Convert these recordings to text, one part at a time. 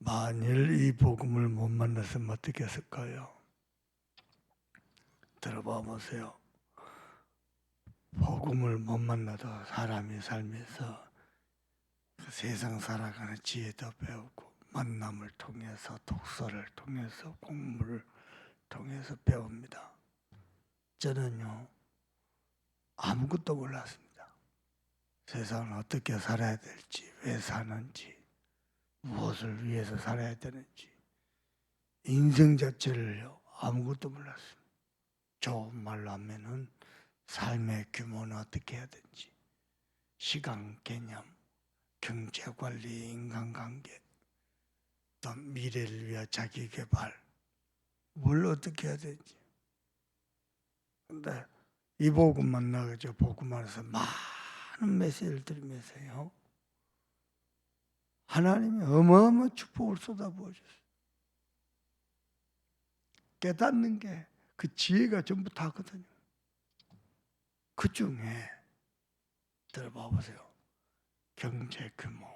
만일 이 복음을 못 만났으면 어떻게 했을까요? 들어봐 보세요. 복음을 못 만나도 사람이 살면서 그 세상 살아가는 지혜도 배우고 만남을 통해서 독서를 통해서 공부를 통해서 배웁니다. 저는요 아무것도 몰랐습니다. 세상을 어떻게 살아야 될지, 왜 사는지, 무엇을 위해서 살아야 되는지 인생 자체를요 아무것도 몰랐습니다. 좋은 말로 하면은 삶의 규모는 어떻게 해야 되는지, 시간 개념, 경제 관리, 인간관계, 또 미래를 위한 자기 개발, 뭘 어떻게 해야 되는지. 근데 이 복음 만나가지고 복음 안에서 많은 메시지를 들으면서요 하나님이 어마어마한 축복을 쏟아부어줬어요. 깨닫는 게 그 지혜가 전부 다거든요. 그 중에 들어봐 보세요. 경제 규모,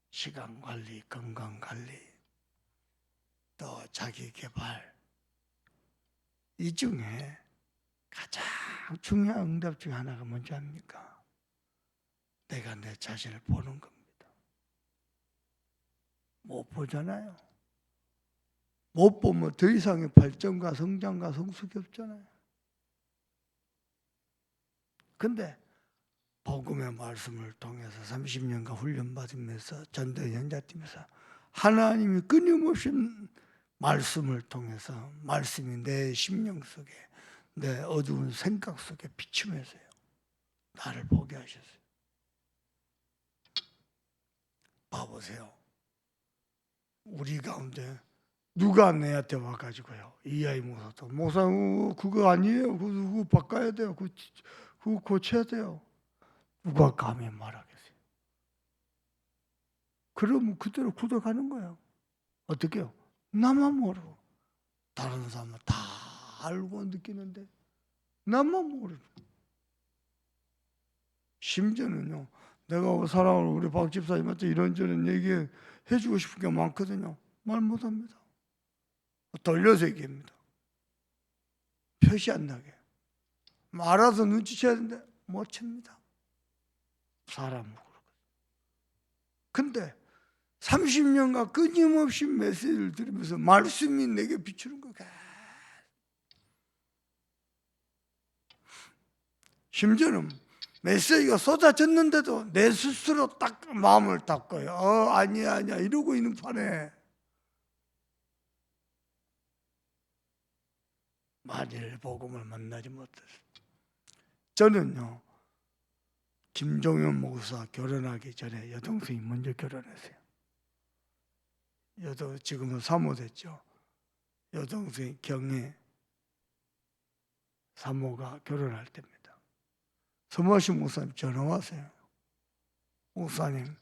시간 관리, 건강 관리, 또 자기 개발, 이 중에 가장 중요한 응답 중에 하나가 뭔지 압니까? 내가 내 자신을 보는 겁니다. 못 보잖아요. 못 보면 더 이상의 발전과 성장과 성숙이 없잖아요. 근데 복음의 말씀을 통해서 30년간 훈련받으면서 전도 연자팀에서 하나님이 끊임없이 말씀을 통해서 말씀이 내 심령 속에, 내 어두운 생각 속에 비추면서요 나를 보게 하셨어요. 봐보세요. 우리 가운데 누가 내한테 와가지고요 이 아이 목사도 목사 그거 아니에요, 그거 바꿔야 돼요, 그거 고쳐야 돼요, 누가 감히 말하겠어요? 그러면 그대로 굳어가는 거예요. 어떻게요? 나만 모르고 다른 사람은 다 알고 느끼는데 나만 모르고. 심지어는요 내가 사랑하는 우리 박 집사님한테 이런저런 얘기해 주고 싶은 게 많거든요. 말 못합니다. 돌려서 얘기합니다. 표시 안 나게. 알아서 눈치채야 되는데 못 챕니다. 사람은 그렇거든요. 근데 30년간 끊임없이 메시지를 들으면서 말씀이 내게 비추는 거야. 심지어는 메시지가 쏟아졌는데도 내 스스로 딱 마음을 닦아요. 아니야 이러고 있는 판에 만일 복음을 만나지 못했어요. 저는요 김종현 목사 결혼하기 전에 여동생이 먼저 결혼했어요. 지금은 사모 됐죠. 여동생 경혜 사모가 결혼할 때입니다. 서모신 목사님 전화 왔어요. 목사님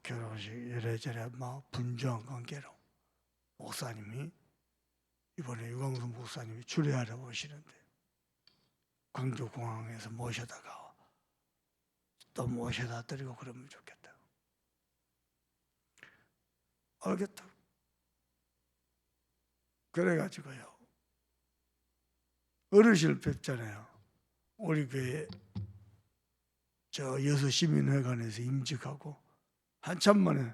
결혼식 이래저래 분주한 관계로 목사님이 이번에 유광수 목사님이 주례하러 오시는데 광주공항에서 모셔다가 또 모셔다 드리고 그러면 좋겠다. 알겠다. 그래가지고요 어르신을 뵙잖아요. 우리 교회 저 여수시민회관에서 임직하고 한참 만에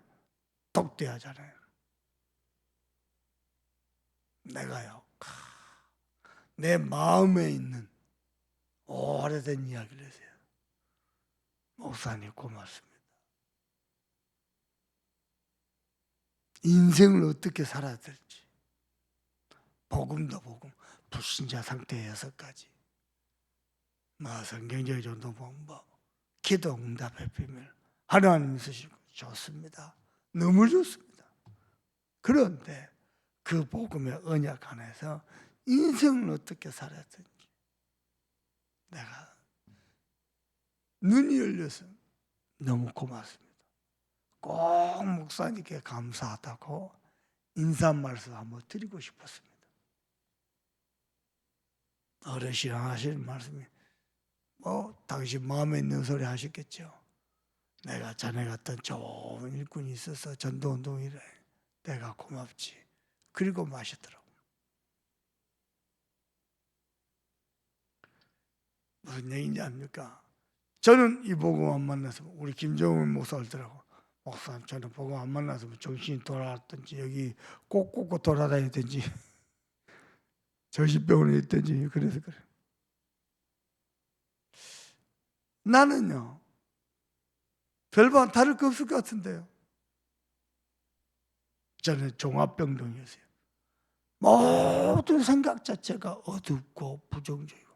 독대하잖아요. 내가요 내 마음에 있는 오래된 이야기를 했어요. 목사님 고맙습니다. 인생을 어떻게 살아야 될지, 복음도 복음, 불신자 상태 6가지, 성경적 전도 방법, 기도 응답의 비밀, 하나님 쓰시고 좋습니다. 너무 좋습니다. 그런데 그 복음의 언약 안에서 인생을 어떻게 살아야 되는지 내가 눈이 열려서 너무 고맙습니다. 꼭 목사님께 감사하다고 인사 말씀 한번 드리고 싶었습니다. 어르신 하시는 말씀이 당신 마음에 있는 소리 하셨겠죠. 내가 자네 같은 좋은 일꾼이 있어서 전도운동이래 내가 고맙지. 그리고 마시더라고. 무슨 얘기인지 압니까? 저는 이 복음 안 만나서 우리 김정은 목사 알더라고. 목사님, 저는 복음 안 만나서 정신이 돌아왔든지 여기 꼭꼭 돌아다니든지 정신병원에 있든지 그래서 그래. 나는요 별반 다를 거 없을 것 같은데요. 저는 종합병동이었어요. 모든 생각 자체가 어둡고 부정적이고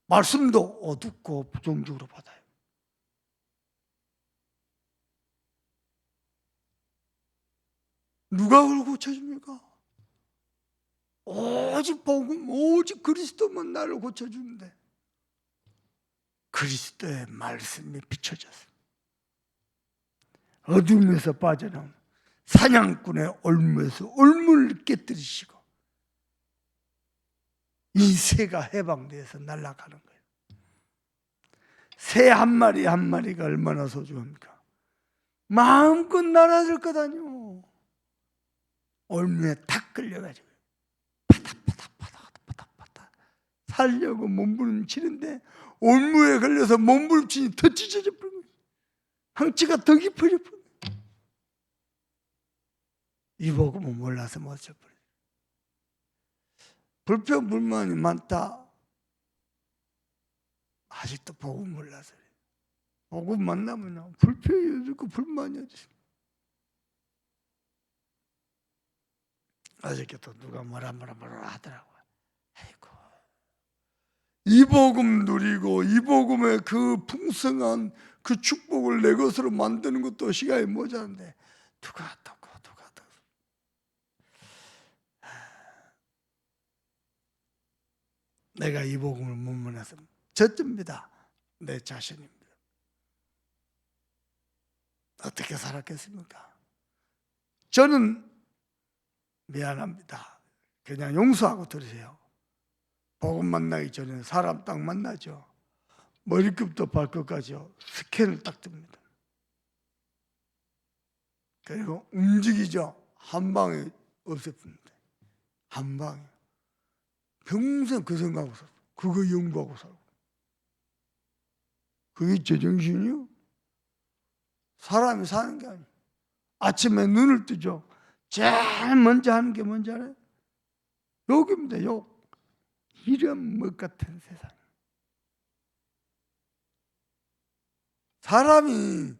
말씀도 어둡고 부정적으로 받아요. 누가 그걸 고쳐줍니까? 오직 복음, 오직 그리스도만 나를 고쳐주는데 그리스도의 말씀이 비춰졌어요. 어둠에서 빠져나온 사냥꾼의 올무에서 올무를 깨뜨리시고 이 새가 해방돼서 날아가는 거예요. 새 한 마리 한 마리가 얼마나 소중합니까? 마음껏 날아들 거다뇨. 올무에 탁 끌려가지고 파닥파닥 살려고 몸부림치는데 올무에 걸려서 몸부림치니 더 찢어져 버린 거예요. 항치가 더 깊어져 버린 거예요. 이 복음은 몰라서 못 쳐버려요. 불평 불만이 많다. 아직도 복음 몰라서 그래요. 복음 만나면 불평이 어디고 불만이 어디서. 어저께도 누가 뭐라 하더라고요. 아이고, 이 복음 누리고 이 복음의 그 풍성한 그 축복을 내 것으로 만드는 것도 시간이 모자란데 누가 내가 이 복음을 못 만나서 저쯤입니다. 내 자신입니다. 어떻게 살았겠습니까? 저는 미안합니다. 그냥 용서하고 들으세요. 복음 만나기 전에 사람 딱 만나죠. 머리끝부터 발끝까지 스캔을 딱 듭니다. 그리고 움직이죠. 한 방에 없애줍니다. 한 방에. 평생 그 생각하고 살고 그거 연구하고 살고. 그게 제정신이요? 사람이 사는 게 아니에요. 아침에 눈을 뜨죠. 제일 먼저 하는 게 뭔지 알아요? 욕입니다. 욕. 이런 것 같은 세상. 사람이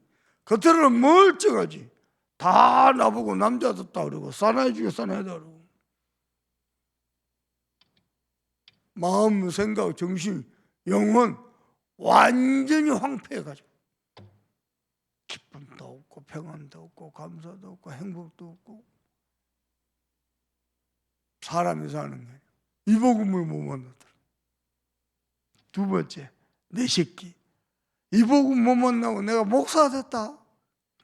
겉으로는 멀쩡하지. 다 나보고 남자답다 그러고 사나이 중에 사나이다 그러고 마음, 생각, 정신, 영혼 완전히 황폐해가지고 기쁨도 없고 평안도 없고 감사도 없고 행복도 없고 사람이 사는 거예요. 이 복음을 못 만나더라. 두 번째, 내 새끼. 이 복음 못 만나고 내가 목사 됐다.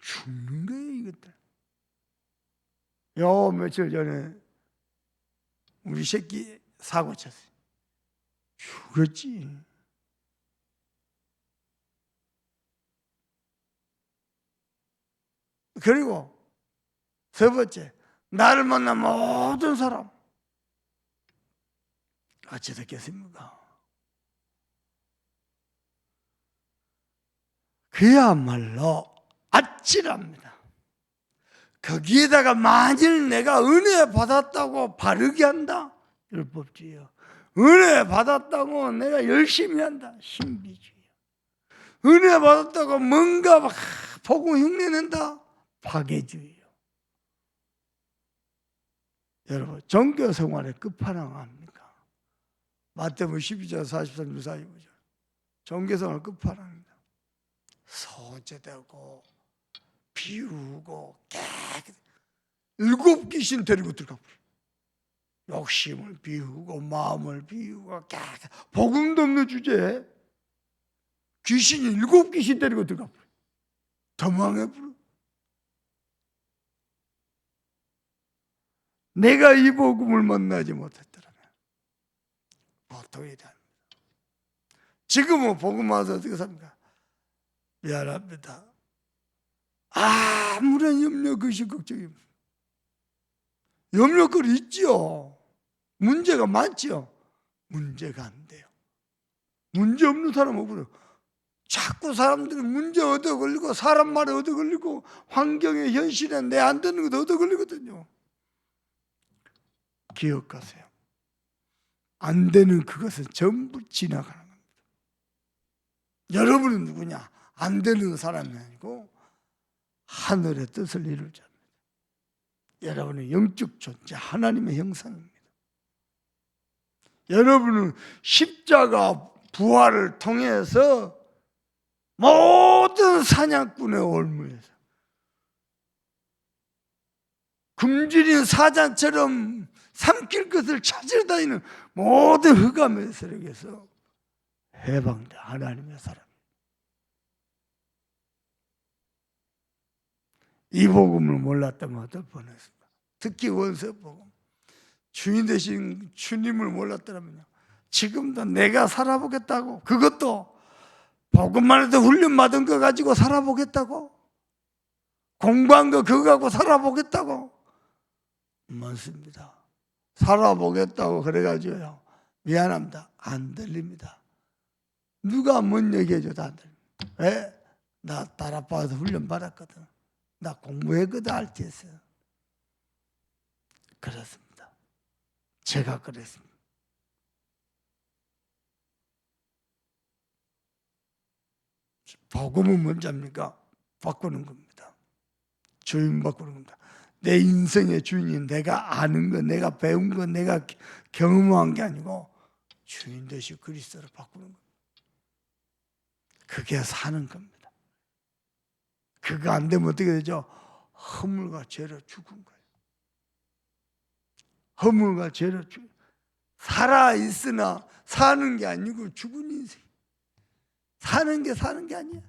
죽는 거예요, 이것들. 요 며칠 전에 우리 새끼 사고 쳤어요. 죽었지. 그리고 세 번째, 나를 만난 모든 사람 어찌 됐겠습니까? 그야말로 아찔합니다. 거기에다가 만일 내가 은혜 받았다고 바르게 한다? 율법주의요. 은혜 받았다고 내가 열심히 한다? 신비주의요. 은혜 받았다고 뭔가 막 복음 흉내낸다? 파괴주의요. 여러분, 종교 생활의 끝판왕 압니까? 마태복음 12장 43절 45절. 종교 생활 끝판왕입니다. 소제되고 비우고 깨끗 7 귀신 데리고 들어가 버려. 욕심을 비우고 마음을 비우고 깨끗 복음도 없는 주제에 귀신이 7 귀신 데리고 들어가 버려. 더 망해버려. 내가 이 복음을 만나지 못했더라면 보통이 아닙니다. 지금은 복음 와서 어떻게 삽니까? 미안합니다. 아무런 염려, 근심, 걱정이 없어요. 염려거리 있지요. 문제가 많지요. 문제가 안 돼요. 문제 없는 사람 없어요. 자꾸 사람들이 문제 얻어 걸리고 사람 말에 얻어 걸리고 환경의 현실에 내 안 되는 것도 얻어 걸리거든요. 기억하세요. 안 되는 그것은 전부 지나가는 겁니다. 여러분은 누구냐? 안 되는 사람이 아니고 하늘의 뜻을 이룰 자입니다. 여러분은 영적 존재, 하나님의 형상입니다. 여러분은 십자가 부활을 통해서 모든 사냥꾼의 올무에서 굶주린 사자처럼 삼킬 것을 찾으러 다니는 모든 흑암의 세력에서 해방자 하나님의 사람. 이 복음을 몰랐다면 어떨 뻔했습니다. 특히 원서 복음. 주인 되신 주님을 몰랐더라면요, 지금도 내가 살아보겠다고, 그것도 복음만 해도 훈련받은 거 가지고 살아보겠다고, 공부한 거 그거 갖고 살아보겠다고 많습니다. 살아보겠다고 그래가지고요, 미안합니다, 안 들립니다. 누가 뭔 얘기해줘도 안 들립니다. 왜? 나 딸 아빠한테 훈련 받았거든. 나 공부했거든, RT에서. 그렇습니다. 제가 그랬습니다. 복음은 뭔지입니까? 바꾸는 겁니다. 주인 바꾸는 겁니다. 내 인생의 주인이 내가 아는 거, 내가 배운 거, 내가 경험한 게 아니고 주인 되시 그리스도를 바꾸는 겁니다. 그게 사는 겁니다. 그거 안 되면 어떻게 되죠? 허물과 죄로 죽은 거예요. 허물과 죄로 죽은, 살아있으나 사는 게 아니고 죽은 인생. 사는 게 아니야.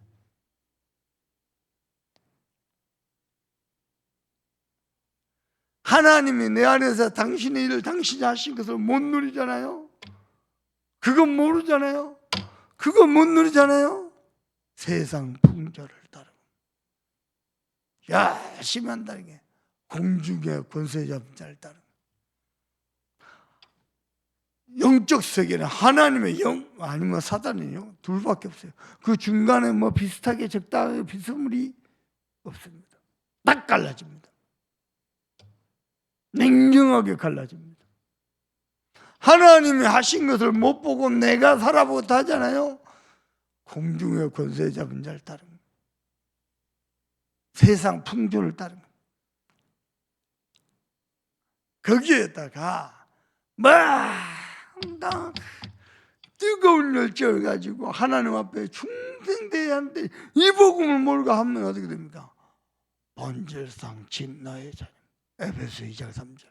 하나님이 내 안에서 당신의 일을 당신이 하신 것을 못 누리잖아요. 그건 모르잖아요. 그건 못 누리잖아요. 세상 풍조를 따르고 열심히 한다는 게 공중의 권세 잡은 자를 따르고, 영적 세계는 하나님의 영 아니면 사단의 영 둘밖에 없어요. 그 중간에 뭐 비슷하게 적당하게 비스물이 없습니다. 딱 갈라집니다. 냉정하게 갈라집니다. 하나님이 하신 것을 못 보고 내가 살아보겠다 하잖아요. 공중의 권세 잡은 자를 따릅니다. 세상 풍조를 따릅니다. 거기에다가 막 뜨거운 열정을 가지고 하나님 앞에 충성돼야 하는데 이 복음을 모르고 하면 어떻게 됩니까? 본질상 진노의 자녀. 에베소 2장 3절.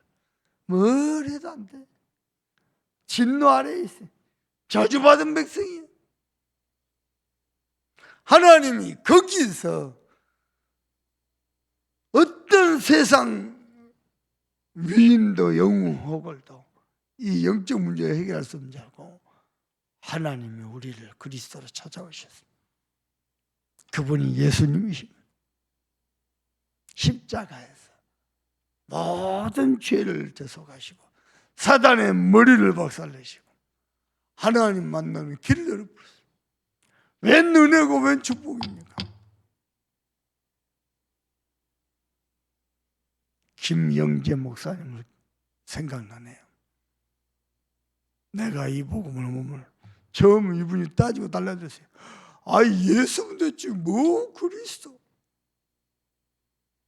뭘 해도 안 돼. 진노 아래에 있어요. 저주받은 백성이에요. 하나님이 거기서 어떤 세상 위임도 영웅 호걸도 이 영적 문제를 해결할 수 없는 자고 하나님이 우리를 그리스도로 찾아오셨습니다. 그분이 예수님이십니다. 십자가에서 모든 죄를 대속하시고 사단의 머리를 박살내시고 하나님 만나는 길을 열어버렸어요. 웬 은혜고 웬 축복입니까? 김영재 목사님을 생각나네요. 내가 이 복음을 보면 처음 이분이 따지고 달라졌어요. 예수 믿었지 뭐 그리스도.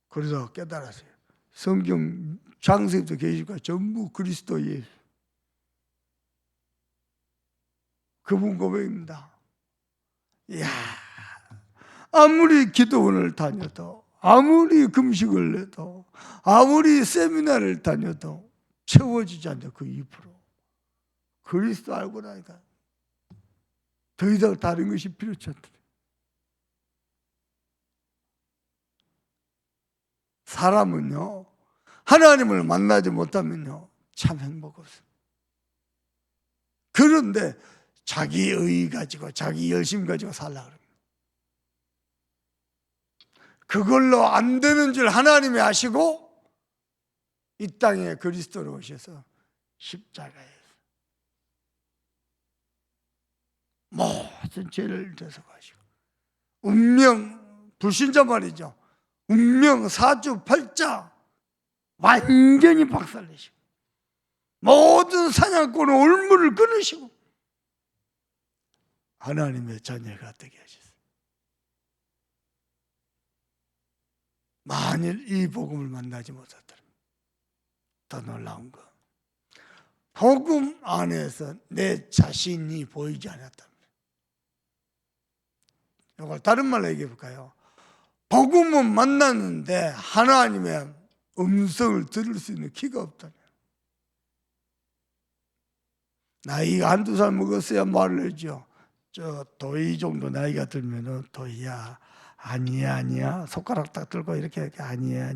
그래서 깨달았어요. 성경 장세부터 계시가 전부 그리스도 예수. 그분 고백입니다. 이야, 아무리 기도원을 다녀도, 아무리 금식을 해도, 아무리 세미나를 다녀도 채워지지 않죠. 그 2%. 그리스도 알고 나니까 더 이상 다른 것이 필요치 않더라. 사람은요, 하나님을 만나지 못하면요, 참 행복 없어요. 그런데 자기 의 가지고, 자기 열심 가지고 살려고 합니다. 그걸로 안 되는 줄 하나님이 아시고 이 땅에 그리스도로 오셔서 십자가에서 모든 죄를 대속하시고 운명, 불신자 말이죠. 운명 사주팔자 완전히 박살내시고 모든 사냥꾼의 올무를 끊으시고 하나님의 자녀가 되게 하셨어요. 만일 이 복음을 만나지 못했다면 더 놀라운 거, 복음 안에서 내 자신이 보이지 않았다면, 이걸 다른 말로 얘기해 볼까요? 복음은 만났는데 하나님의 음성을 들을 수 있는 귀가 없다면, 나이가 한두 살 먹었어야 말을 하죠. 저 도희 정도 나이가 들면은 도희야 아니야 손가락 딱 들고 이렇게 아니야.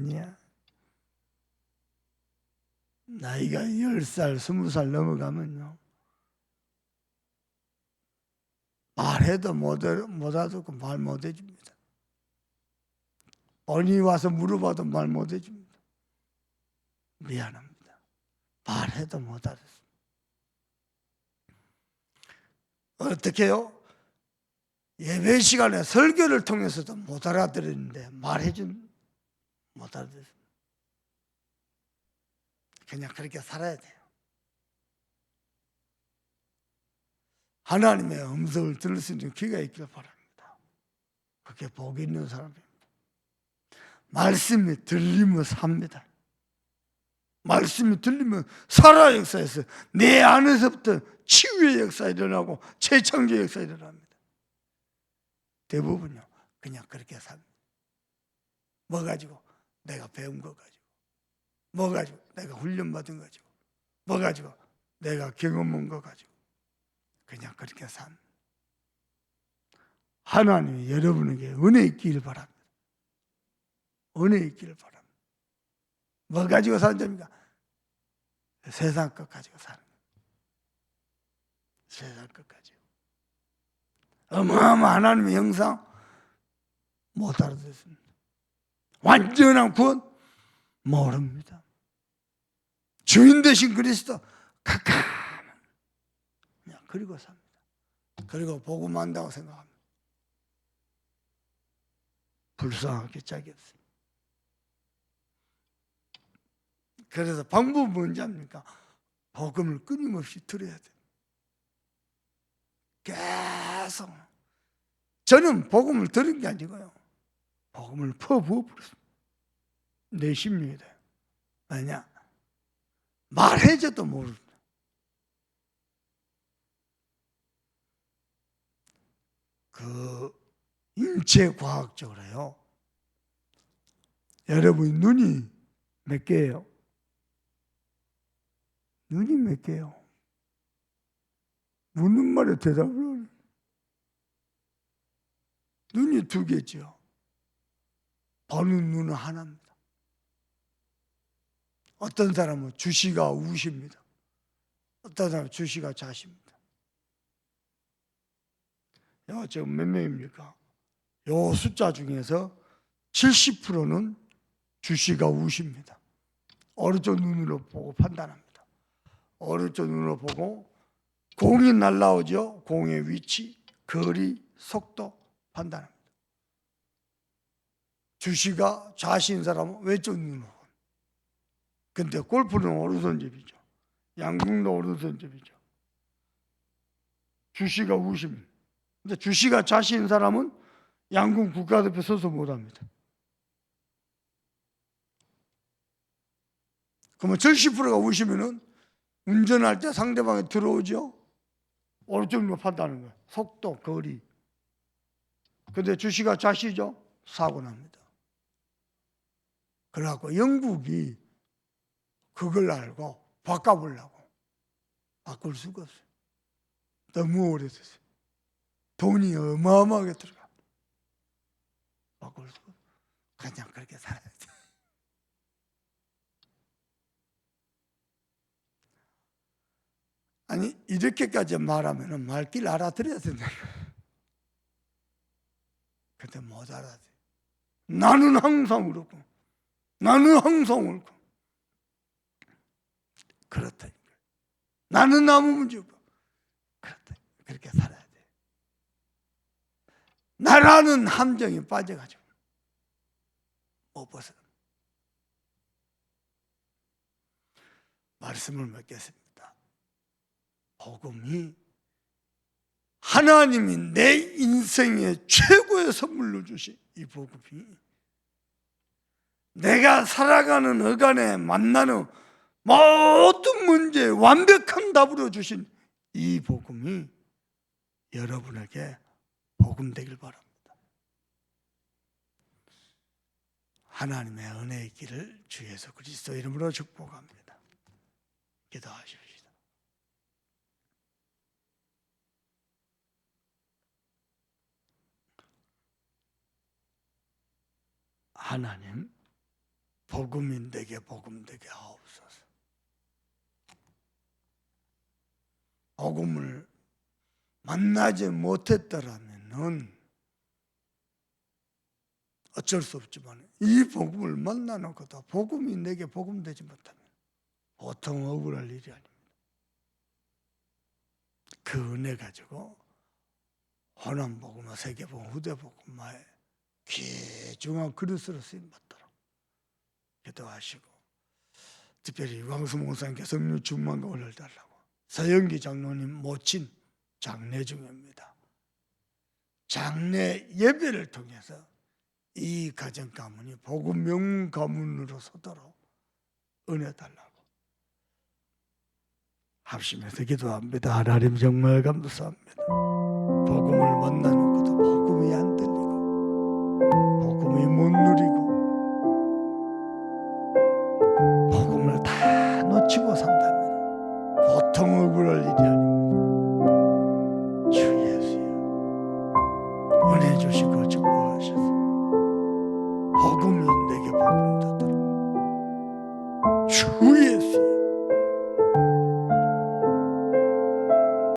나이가 10살 20살 넘어가면요 말해도 못 알아듣고 말 못 해줍니다. 언니 와서 물어봐도 말 못 해줍니다. 미안합니다. 말해도 못 알아듣습니다. 어떻게 해요? 예배 시간에 설교를 통해서도 못 알아들었는데 못 알아들었습니다. 그냥 그렇게 살아야 돼요. 하나님의 음성을 들을 수 있는 귀가 있길 바랍니다. 그게 복 있는 사람입니다. 말씀이 들리면 삽니다. 말씀이 들리면 살아 역사에서 내 안에서부터 치유의 역사 일어나고 재창조의 역사 일어납니다. 대부분요 그냥 그렇게 삽니다. 뭐 가지고? 내가 배운 거 가지고, 뭐 가지고? 내가 훈련받은 거 가지고, 뭐 가지고? 내가 경험한 거 가지고 그냥 그렇게 삽니다. 하나님이 여러분에게 은혜 있기를 바랍니다. 은혜 있기를 바랍니다. 뭐 가지고 사는 겁니까? 세상 것 가지고 사는 거예요. 세상 것 가지고. 어마어마한 하나님의 형상 못 알아듣습니다. 완전한 구원 모릅니다. 주인 되신 그리스도 가까이 그냥 그리고 삽니다. 그리고 복음 한다고 생각합니다. 불쌍하게 짝이 없습니다. 그래서 방법은 뭔지 압니까? 복음을 끊임없이 들어야 돼요. 계속. 저는 복음을 들은 게 아니고요, 복음을 퍼부어버렸습니다. 내 심령이 돼요. 왜냐? 말해줘도 모릅니다. 그 인체과학적으로요, 여러분 눈이 몇 개예요? 눈이 몇 개요? 묻는 말에 대답을 하는. 눈이 2개죠. 보는 눈은 하나입니다. 어떤 사람은 주시가 우십니다. 어떤 사람은 주시가 좌십니다. 지금 몇 명입니까? 요 숫자 중에서 70%는 주시가 우십니다. 오른쪽 눈으로 보고 판단합니다. 오른쪽 눈으로 보고 공이 날라오죠. 공의 위치, 거리, 속도 판단합니다. 주시가 좌신 사람은 왼쪽 눈으로. 근데 골프는 오른손잡이죠. 양궁도 오른손잡이죠. 주시가 우십니다. 근데 주시가 좌신 사람은 양궁 국가대표 서서 못합니다. 그러면 70%가 우시면은 운전할 때 상대방이 들어오죠. 오른쪽으로 판단하는 거예요. 속도, 거리. 근데 주시가 좌시죠. 사고 납니다. 그래갖고 영국이 그걸 알고 바꿔보려고 바꿀 수가 없어요. 너무 오래됐어요. 돈이 어마어마하게 들어가. 바꿀 수가 없어요. 그냥 그렇게 살아야 돼. 아니 이렇게까지 말하면 말길 알아들어야 된다. 근데 못 알아들어. 나는 항상 울었고 나는 항상 울고 그렇다니까. 나는 아무 문제 없고. 그렇다. 그렇게 살아야 돼. 나라는 함정에 빠져가지고 못 벗어. 말씀을 맺겠습니다. 복음이 하나님이 내 인생의 최고의 선물로 주신 이 복음이 내가 살아가는 어간에 만나는 모든 문제에 완벽한 답으로 주신 이 복음이 여러분에게 복음 되길 바랍니다. 하나님의 은혜의 길을 주 예수 그리스도 이름으로 축복합니다. 기도하십시다. 하나님, 복음인 내게 복음 되게 하옵소서. 복음을 만나지 못했더라면 어쩔 수 없지만 이 복음을 만나놓고도 복음이 내게 복음 되지 못하면 보통 억울할 일이 아닙니다. 그 은혜 가지고 호남복음과 세계복음, 후대복음마에 귀중한 그릇으로 쓰임받도록 기도하시고, 특별히 유광수 목사님께서 성령 충만과 올려달라고. 서영기 장로님 모친 장례 중입니다. 장례 예배를 통해서 이 가정 가문이 복음 명문 가문으로 서도록 은혜 달라고 합심해서 기도합니다. 하나님 정말 감사합니다. 복음을 만나놓고도 복음이 안 들리고 복음이 못 누리고 복음을 다 놓치고 산다면 보통 억울할 일이 아닙니다. 주 예수여, 은혜 주시고 축복하셔서 복음이 내게 복음 되도록 주의